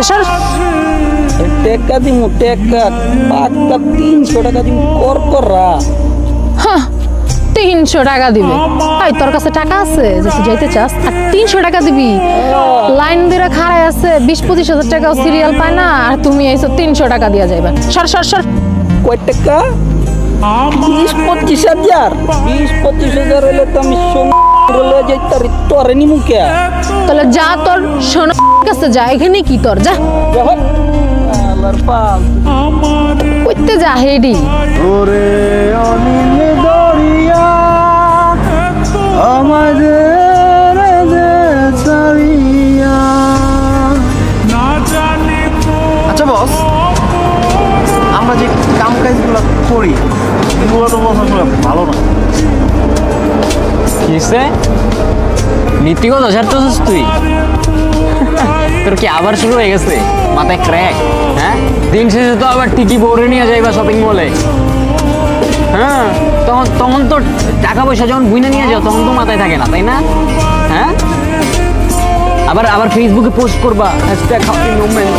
গেছে সর। টেকা দিমু টেকা পাক্কা 300 টাকা দিমু করকরা। হ্যাঁ 300 টাকা দিবে? ভাই তোর কাছে টাকা আছে যে তুই যাইতে চাস আর 300 টাকা দিবি? লাইন দিয়ে খাড়ায় আছে 20-25 হাজার টাকাও সিরিয়াল পায় না আর তুমি এইসব 300 টাকা দিয়া যাইবা। সর সর সর। কয় টাকা? 20-25 হাজার? 20-25 হাজার হলে তো আমি সোনা যাইতারি তোরে নিমু কে? তাহলে যা তোর সোনা কাছে যা, এখানে কি তোর যা আল্লাহর পাল কইতে যা হেডি। ওরে অনিল দরিয়া আমাদের দেশারিয়া। আচ্ছা বস, আমরা যে কাম কাজগুলো করি এগুলো তো বস আসলে ভালো না। কিসে নীতিগত ছাড়তেছিস তুই? তোর কি আবার শুরু হয়ে গেছে মাথায় ক্র্যাক? হ্যাঁ দিন শেষে তো আবার টিকি বউরে নিয়ে যাইবা শপিং মলে। হ্যাঁ তখন তখন তো টাকা পয়সা যখন বুইনা নিয়ে যাও তখন তো মাথায় থাকে না, তাই না? হ্যাঁ আবার আবার ফেসবুকে পোস্ট করবা #happy moment।